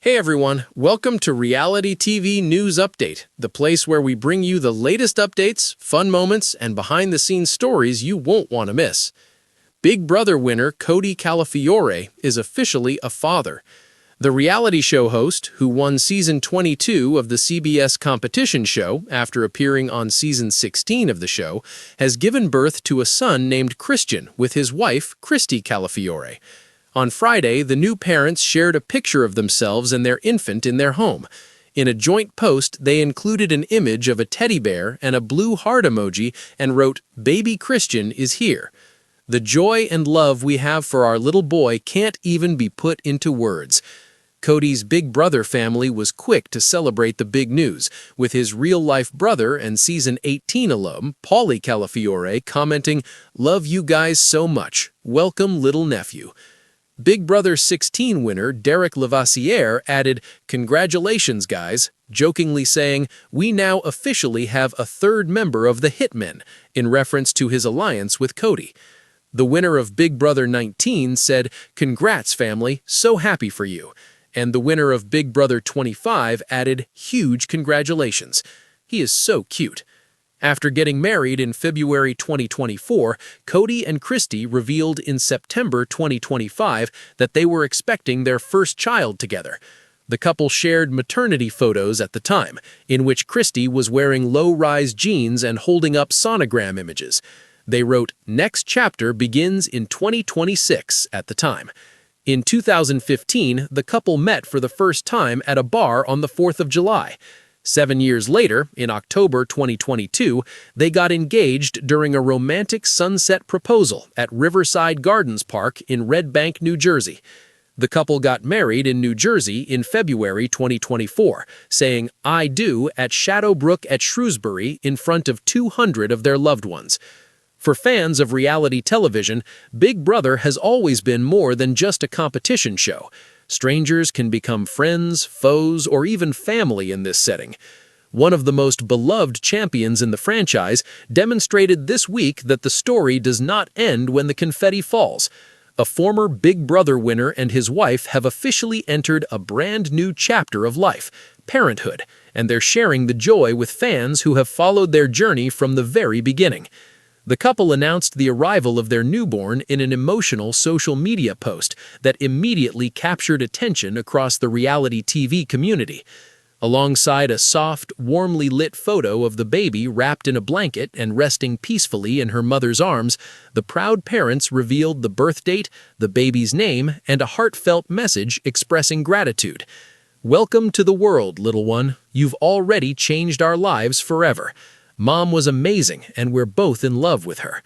Hey everyone, welcome to Reality TV News Update, the place where we bring you the latest updates, fun moments, and behind-the-scenes stories you won't want to miss. Big Brother winner Cody Calafiore is officially a father. The reality show host, who won Season 22 of the CBS competition show after appearing on Season 16 of the show, has given birth to a son named Christian with his wife, Christy Calafiore. On Friday, the new parents shared a picture of themselves and their infant in their home. In a joint post, they included an image of a teddy bear and a blue heart emoji and wrote, "Baby Christian is here." The joy and love we have for our little boy can't even be put into words. Cody's Big Brother family was quick to celebrate the big news, with his real-life brother and Season 18 alum, Paulie Calafiore, commenting, "Love you guys so much. Welcome, little nephew." Big Brother 16 winner Derek Lavassiere added, "Congratulations, guys," jokingly saying, "We now officially have a third member of the Hitmen," in reference to his alliance with Cody. The winner of Big Brother 19 said, "Congrats, family, so happy for you." And the winner of Big Brother 25 added, "Huge congratulations. He is so cute." After getting married in February 2024, Cody and Christy revealed in September 2025 that they were expecting their first child together. The couple shared maternity photos at the time, in which Christy was wearing low-rise jeans and holding up sonogram images. They wrote, "Next chapter begins in 2026" at the time. In 2015, the couple met for the first time at a bar on the 4th of July. 7 years later, in October 2022, they got engaged during a romantic sunset proposal at Riverside Gardens Park in Red Bank, New Jersey. The couple got married in New Jersey in February 2024, saying "I do" at Shadowbrook at Shrewsbury in front of 200 of their loved ones. For fans of reality television, Big Brother has always been more than just a competition show. Strangers can become friends, foes, or even family in this setting. One of the most beloved champions in the franchise demonstrated this week that the story does not end when the confetti falls. A former Big Brother winner and his wife have officially entered a brand new chapter of life, parenthood, and they're sharing the joy with fans who have followed their journey from the very beginning. The couple announced the arrival of their newborn in an emotional social media post that immediately captured attention across the reality TV community. Alongside a soft, warmly lit photo of the baby wrapped in a blanket and resting peacefully in her mother's arms, the proud parents revealed the birth date, the baby's name, and a heartfelt message expressing gratitude. "Welcome to the world, little one. You've already changed our lives forever. Mom was amazing, and we're both in love with her."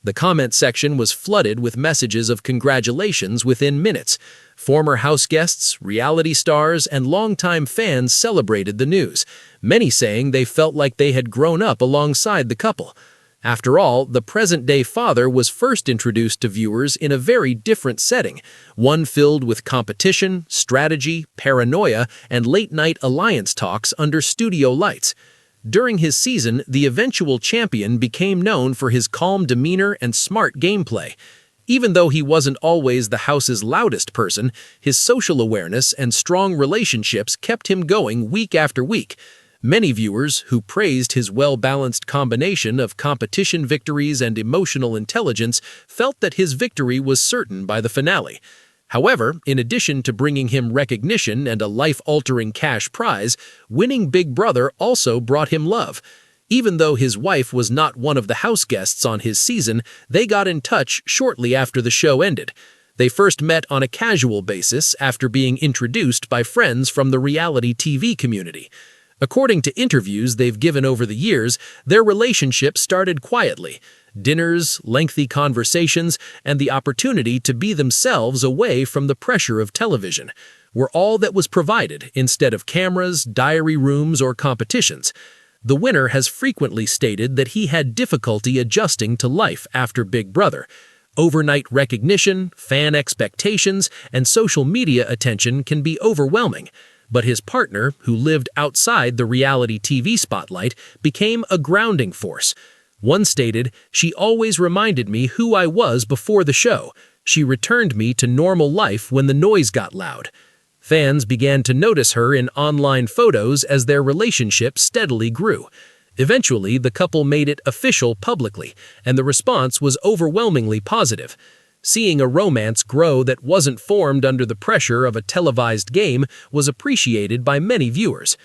The comment section was flooded with messages of congratulations within minutes. Former house guests, reality stars, and longtime fans celebrated the news, many saying they felt like they had grown up alongside the couple. After all, the present-day father was first introduced to viewers in a very different setting, one filled with competition, strategy, paranoia, and late-night alliance talks under studio lights. During his season, the eventual champion became known for his calm demeanor and smart gameplay. Even though he wasn't always the house's loudest person, his social awareness and strong relationships kept him going week after week. Many viewers, who praised his well-balanced combination of competition victories and emotional intelligence, felt that his victory was certain by the finale. However, in addition to bringing him recognition and a life-altering cash prize, winning Big Brother also brought him love. Even though his wife was not one of the house guests on his season, they got in touch shortly after the show ended. They first met on a casual basis after being introduced by friends from the reality TV community. According to interviews they've given over the years, their relationship started quietly. Dinners, lengthy conversations, and the opportunity to be themselves away from the pressure of television were all that was provided instead of cameras, diary rooms, or competitions. The winner has frequently stated that he had difficulty adjusting to life after Big Brother. Overnight recognition, fan expectations, and social media attention can be overwhelming. But his partner, who lived outside the reality TV spotlight, became a grounding force. One stated, "She always reminded me who I was before the show. She returned me to normal life when the noise got loud." Fans began to notice her in online photos as their relationship steadily grew. Eventually, the couple made it official publicly, and the response was overwhelmingly positive. Seeing a romance grow that wasn't formed under the pressure of a televised game was appreciated by many viewers.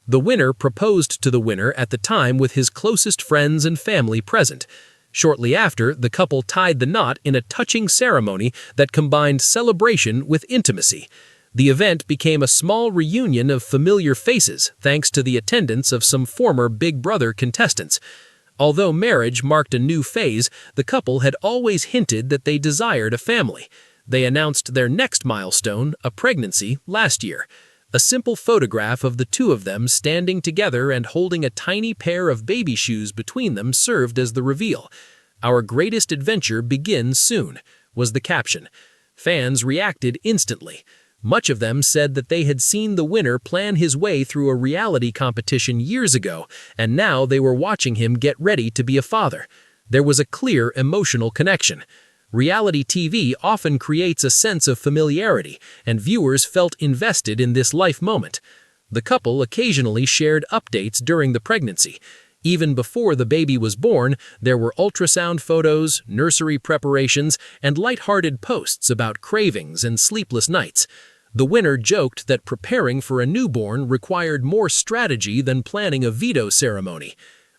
The winner proposed to the winner at the time with his closest friends and family present. Shortly after, the couple tied the knot in a touching ceremony that combined celebration with intimacy. The event became a small reunion of familiar faces thanks to the attendance of some former Big Brother contestants. Although marriage marked a new phase, the couple had always hinted that they desired a family. They announced their next milestone, a pregnancy, last year. A simple photograph of the two of them standing together and holding a tiny pair of baby shoes between them served as the reveal. "Our greatest adventure begins soon," was the caption. Fans reacted instantly. Much of them said that they had seen the winner plan his way through a reality competition years ago, and now they were watching him get ready to be a father. There was a clear emotional connection. Reality TV often creates a sense of familiarity, and viewers felt invested in this life moment. The couple occasionally shared updates during the pregnancy. Even before the baby was born, there were ultrasound photos, nursery preparations, and lighthearted posts about cravings and sleepless nights. The winner joked that preparing for a newborn required more strategy than planning a veto ceremony.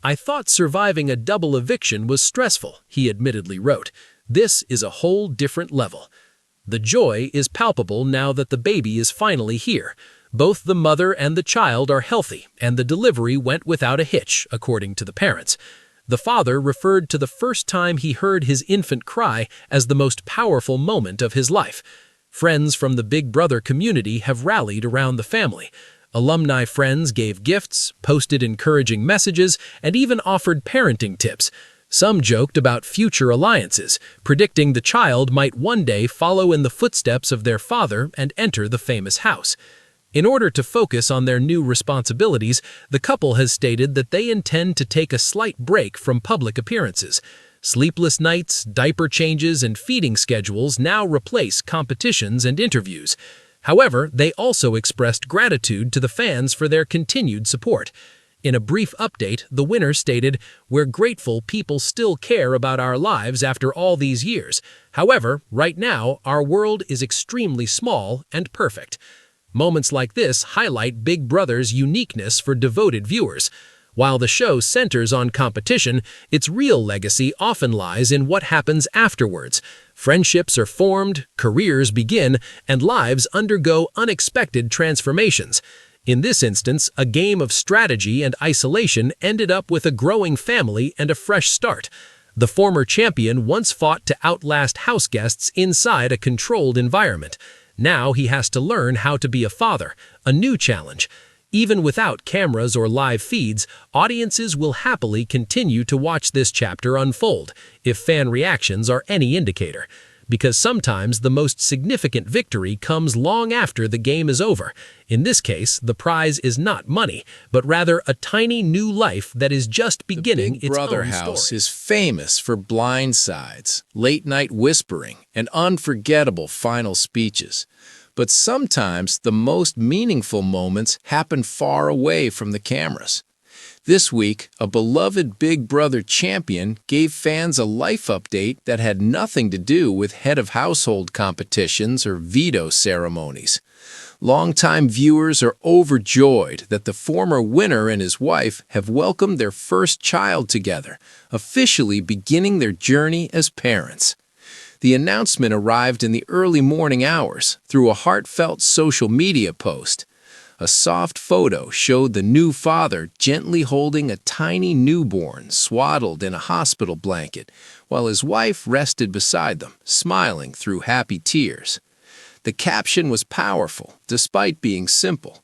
"I thought surviving a double eviction was stressful," he admittedly wrote. "This is a whole different level." The joy is palpable now that the baby is finally here. Both the mother and the child are healthy, and the delivery went without a hitch, according to the parents. The father referred to the first time he heard his infant cry as the most powerful moment of his life. Friends from the Big Brother community have rallied around the family. Alumni friends gave gifts, posted encouraging messages, and even offered parenting tips. Some joked about future alliances, predicting the child might one day follow in the footsteps of their father and enter the famous house. In order to focus on their new responsibilities, the couple has stated that they intend to take a slight break from public appearances. Sleepless nights, diaper changes, and feeding schedules now replace competitions and interviews. However, they also expressed gratitude to the fans for their continued support. In a brief update, the winner stated, "We're grateful people still care about our lives after all these years. However, right now, our world is extremely small and perfect." Moments like this highlight Big Brother's uniqueness for devoted viewers. While the show centers on competition, its real legacy often lies in what happens afterwards. Friendships are formed, careers begin, and lives undergo unexpected transformations. In this instance, a game of strategy and isolation ended up with a growing family and a fresh start. The former champion once fought to outlast house guests inside a controlled environment. Now he has to learn how to be a father, a new challenge. Even without cameras or live feeds, audiences will happily continue to watch this chapter unfold, if fan reactions are any indicator. Because sometimes the most significant victory comes long after the game is over. In this case, the prize is not money, but rather a tiny new life that is just beginning its own story. The Big Brother house is famous for blindsides, late-night whispering, and unforgettable final speeches. But sometimes the most meaningful moments happen far away from the cameras. This week, a beloved Big Brother champion gave fans a life update that had nothing to do with head of household competitions or veto ceremonies. Longtime viewers are overjoyed that the former winner and his wife have welcomed their first child together, officially beginning their journey as parents. The announcement arrived in the early morning hours through a heartfelt social media post. A soft photo showed the new father gently holding a tiny newborn swaddled in a hospital blanket, while his wife rested beside them, smiling through happy tears. The caption was powerful, despite being simple.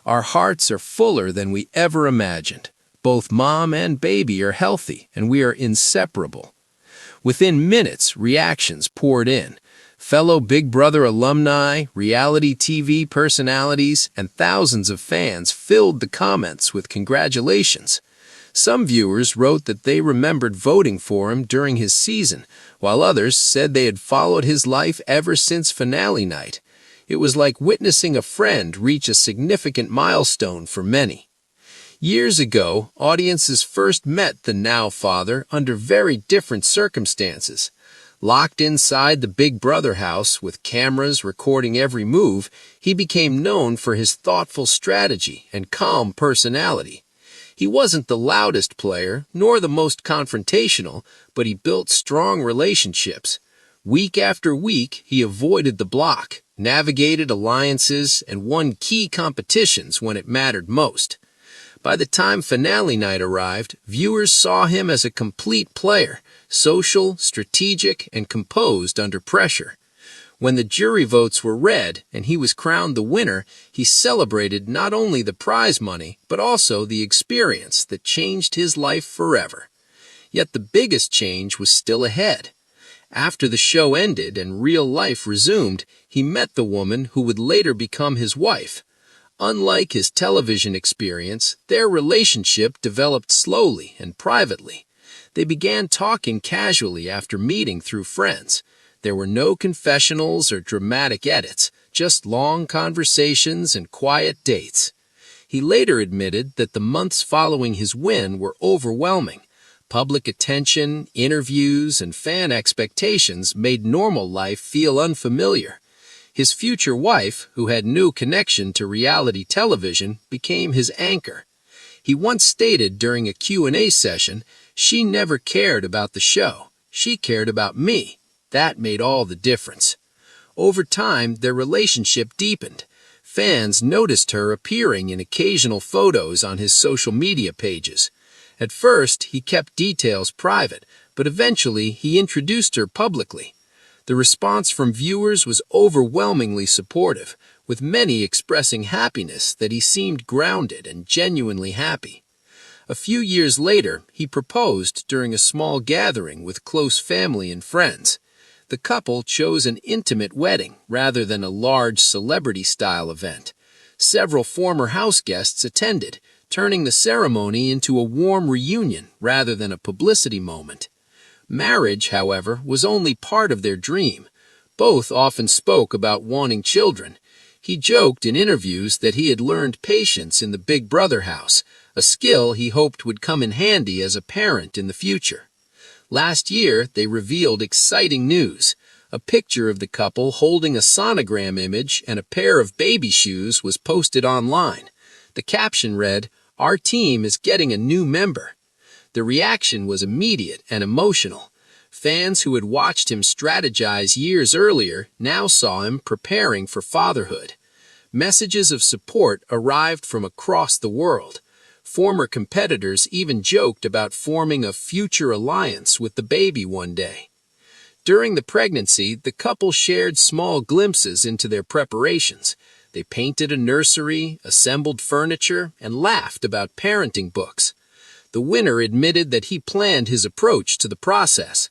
"Our hearts are fuller than we ever imagined. Both mom and baby are healthy, and we are inseparable." Within minutes, reactions poured in. Fellow Big Brother alumni, reality TV personalities, and thousands of fans filled the comments with congratulations. Some viewers wrote that they remembered voting for him during his season, while others said they had followed his life ever since finale night. It was like witnessing a friend reach a significant milestone for many. Years ago, audiences first met the now father under very different circumstances. Locked inside the Big Brother house with cameras recording every move, he became known for his thoughtful strategy and calm personality. He wasn't the loudest player, nor the most confrontational, but he built strong relationships. Week after week, he avoided the block, navigated alliances, and won key competitions when it mattered most. By the time finale night arrived, viewers saw him as a complete player, social, strategic, and composed under pressure. When the jury votes were read and he was crowned the winner, he celebrated not only the prize money, but also the experience that changed his life forever. Yet the biggest change was still ahead. After the show ended and real life resumed, he met the woman who would later become his wife. Unlike his television experience, their relationship developed slowly and privately. They began talking casually after meeting through friends. There were no confessionals or dramatic edits, just long conversations and quiet dates. He later admitted that the months following his win were overwhelming. Public attention, interviews, and fan expectations made normal life feel unfamiliar. His future wife, who had no connection to reality television, became his anchor. He once stated during a Q&A session, "She never cared about the show. She cared about me." That made all the difference. Over time, their relationship deepened. Fans noticed her appearing in occasional photos on his social media pages. At first, he kept details private, but eventually he introduced her publicly. The response from viewers was overwhelmingly supportive, with many expressing happiness that he seemed grounded and genuinely happy. A few years later, he proposed during a small gathering with close family and friends. The couple chose an intimate wedding rather than a large celebrity-style event. Several former house guests attended, turning the ceremony into a warm reunion rather than a publicity moment. Marriage, however, was only part of their dream. Both often spoke about wanting children. He joked in interviews that he had learned patience in the Big Brother house, a skill he hoped would come in handy as a parent in the future. Last year, they revealed exciting news. A picture of the couple holding a sonogram image and a pair of baby shoes was posted online. The caption read, "Our team is getting a new member." The reaction was immediate and emotional. Fans who had watched him strategize years earlier now saw him preparing for fatherhood. Messages of support arrived from across the world. Former competitors even joked about forming a future alliance with the baby one day. During the pregnancy, the couple shared small glimpses into their preparations. They painted a nursery, assembled furniture, and laughed about parenting books. The winner admitted that he planned his approach to the process.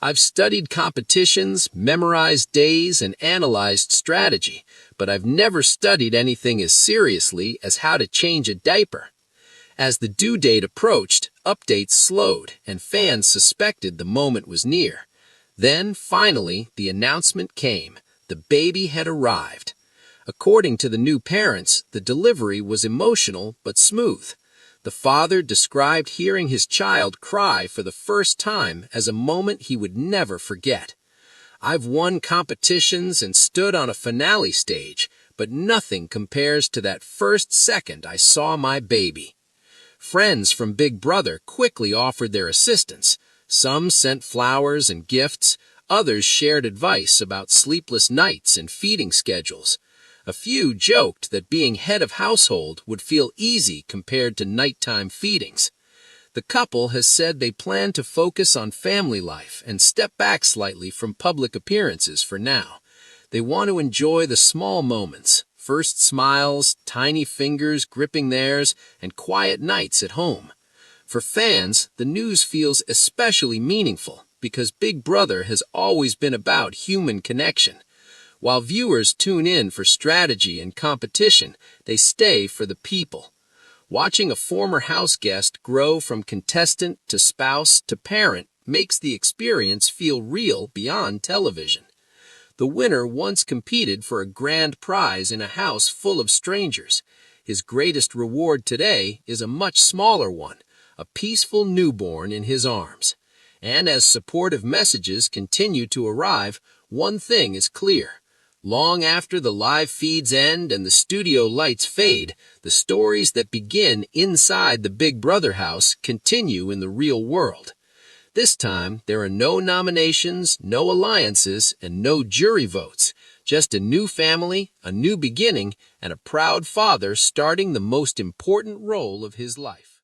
"I've studied competitions, memorized days, and analyzed strategy, but I've never studied anything as seriously as how to change a diaper." As the due date approached, updates slowed, and fans suspected the moment was near. Then, finally, the announcement came. The baby had arrived. According to the new parents, the delivery was emotional but smooth. The father described hearing his child cry for the first time as a moment he would never forget. "I've won competitions and stood on a finale stage, but nothing compares to that first second I saw my baby." Friends from Big Brother quickly offered their assistance. Some sent flowers and gifts, others shared advice about sleepless nights and feeding schedules. A few joked that being head of household would feel easy compared to nighttime feedings. The couple has said they plan to focus on family life and step back slightly from public appearances for now. They want to enjoy the small moments, first smiles, tiny fingers gripping theirs, and quiet nights at home. For fans, the news feels especially meaningful because Big Brother has always been about human connection. While viewers tune in for strategy and competition, they stay for the people. Watching a former house guest grow from contestant to spouse to parent makes the experience feel real beyond television. The winner once competed for a grand prize in a house full of strangers. His greatest reward today is a much smaller one, a peaceful newborn in his arms. And as supportive messages continue to arrive, one thing is clear. Long after the live feeds end and the studio lights fade, the stories that begin inside the Big Brother house continue in the real world. This time, there are no nominations, no alliances, and no jury votes. Just a new family, a new beginning, and a proud father starting the most important role of his life.